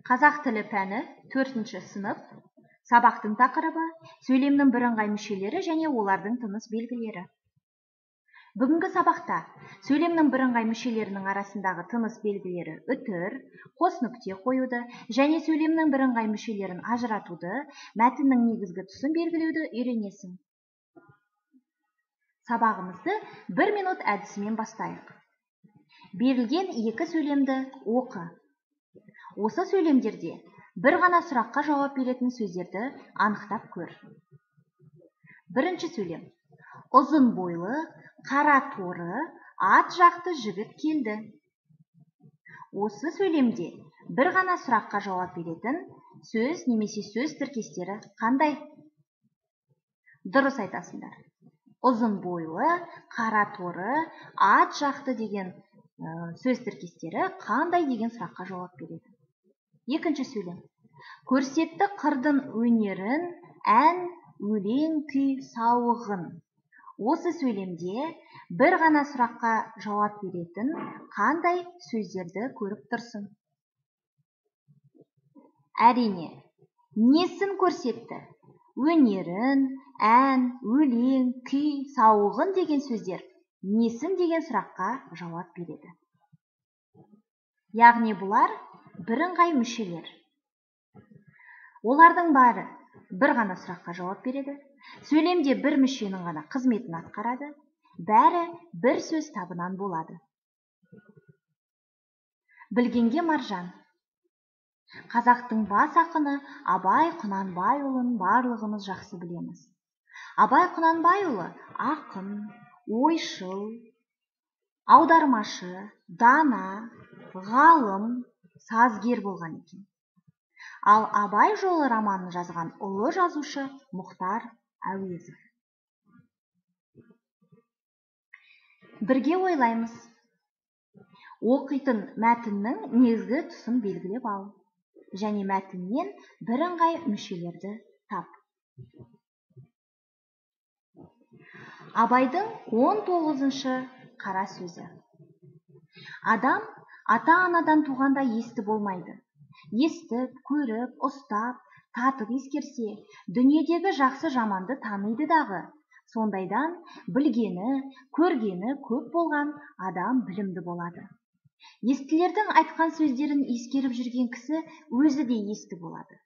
Қазақ тілі пәні 4-ші сынып. Сабақтың тақырыбы сөйлемнің бірыңғай мүшелері және олардың тыныс белгілері. Бүгінгі сабақта сөйлемнің бірыңғай мүшелерінің арасындағы тыныс белгілері үтір, қос нүкте қоюды және сөйлемнің бірыңғай мүшелерін ажыратуды, мәтіннің негізгі тұсын белгілеуді үйренесің. Сабағымызды 1 минут әдісімен бастайық. Берілген екі сөйлемді оқы. Осы сөйлемдерде бір ғана сұраққа жауап беретін сөздерді анықтап көр. Бірінші сөйлем. Ұзын бойлы, қара торы, ат жақты жігіт келді. Осы сөйлемде бір ғана сұраққа жауап беретін сөз немесе сөз тіркестері қандай? Дұрыс айтасыңдар. Ұзын бойлы, қара торы, ат жақты деген сөз тіркестері қандай деген сұраққа жауап береді. Екінші сөйлем. Көрсетті қырдың өнерін, ән, өлең, күй, сауығын. Осы сөйлемде бір ғана сұраққа жауап беретін қандай сөздерді көріп тұрсың? Әрине, несін көрсетті? Өнерін, ән, өлең, күй, сауығын деген сөздер несін деген сұраққа жауап береді. Яғни бұлар бірыңғай мүшелер. Олардың бәрі бір ғана сұраққа жауап береді. Сөйлемде бір мүшенің ғана қызметін атқарады. Бәрі бір сөз табынан болады. Білгенге маржан. Қазақтың бас ақыны Абай Құнанбайұлын барлығымыз жақсы білеміз. Абай Құнанбайұлы ақын, ойшыл, аудармашы, дана, ғалым, сазгер болған екен. Ал Абай жолы романын жазған ұлы жазушы Мұхтар Әуезов. Бірге ойлаймыз. Оқитын мәтіннің негізгі тұсын белгілеп ал. Және мәтіннен бірыңғай мүшелерді тап. Абайдың 19-шы қара сөзі. Адам ата-анадан туғанда есті болмайды. Естіп, көріп, ұстап, татып ескерсе, дүниедегі жақсы жаманды таниды дағы. Сондайдан білгені, көргені көп болған адам білімді болады. Естілердің айтқан сөздерін ескеріп жүрген кісі өзі де есті болады.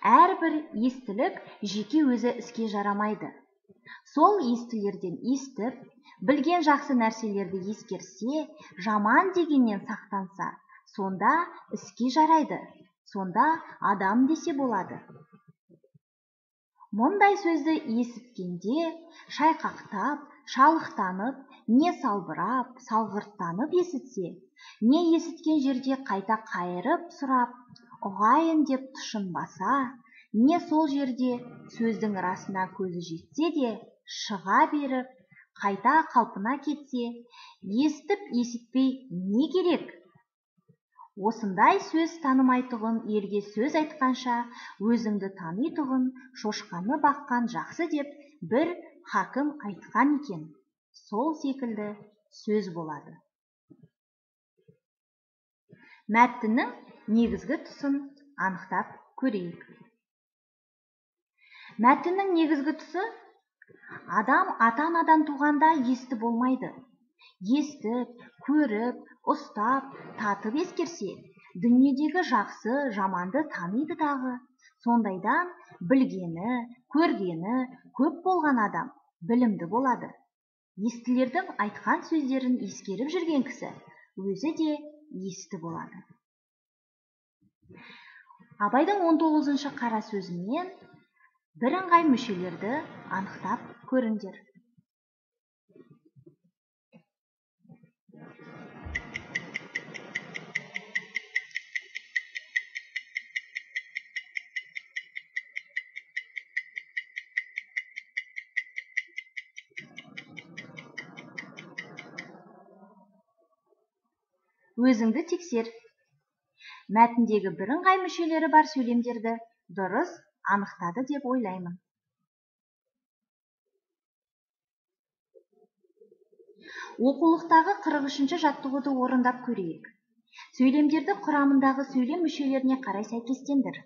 Әрбір естілік жеке өзі іске жарамайды. Сол естілерден естіп, білген жақсы нәрселерді ескерсе, жаман дегеннен сақтанса, сонда іске жарайды, сонда адам десе болады. Мұндай сөзді есіткенде, шайқақтап, шалықтанып, не салбырап, салғырттанып есітсе, не есіткен жерде қайта қайырып сұрап, ұғайын деп тұшынбаса, не сол жерде сөздің расына көзі жетсе де, шыға беріп, қайта қалпына кетсе, естіп есітпей не керек? Осындай сөз танымайтұғын елге сөз айтқанша, өзіңді танитұғын шошқаны баққан жақсы деп бір хакім айтқан екен. Сол секілді сөз болады. Мәтіннің негізгі тұсын анықтап көрейік. Мәтіннің негізгі тұсы: адам ата-анадан туғанда есті болмайды. Естіп, көріп, ұстап, татып ескерсе, дүниедегі жақсы, жаманды таниды дағы. Сондайдан білгені, көргені көп болған адам білімді болады. Естілердің айтқан сөздерін ескеріп жүрген кісі өзі де есті болады. Абайдың 19-шы қара сөзінен бірыңғай мүшелерді анықтап көріңдер. Өзіңді тексер. Мәтіндегі бірыңғай мүшелері бар сөйлемдерді дұрыс анықтады деп ойлаймын. Оқулықтағы 43-ші жаттығуды орындап көрейік. сөйлемдерді құрамындағы сөйлем мүшелеріне қарай сәйкестендір.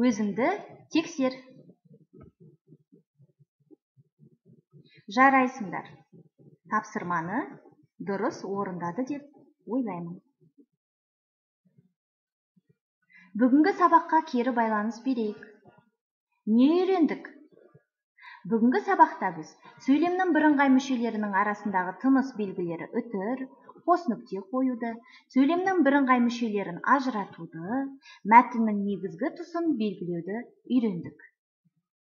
Өзіңді тексер. Жарайсыңдар. Тапсырманы дұрыс орындады деп ойлаймын. Бүгінгі сабаққа кері байланыс берейік. Не үйрендік? Бүгінгі сабақта біз сөйлемнің бірыңғай мүшелерінің арасындағы тыныс белгілері үтір, қос нүкте қоюды, сөйлемнің бірыңғай мүшелерін ажыратуды, мәтіннің негізгі тұсын белгілеуді үйрендік.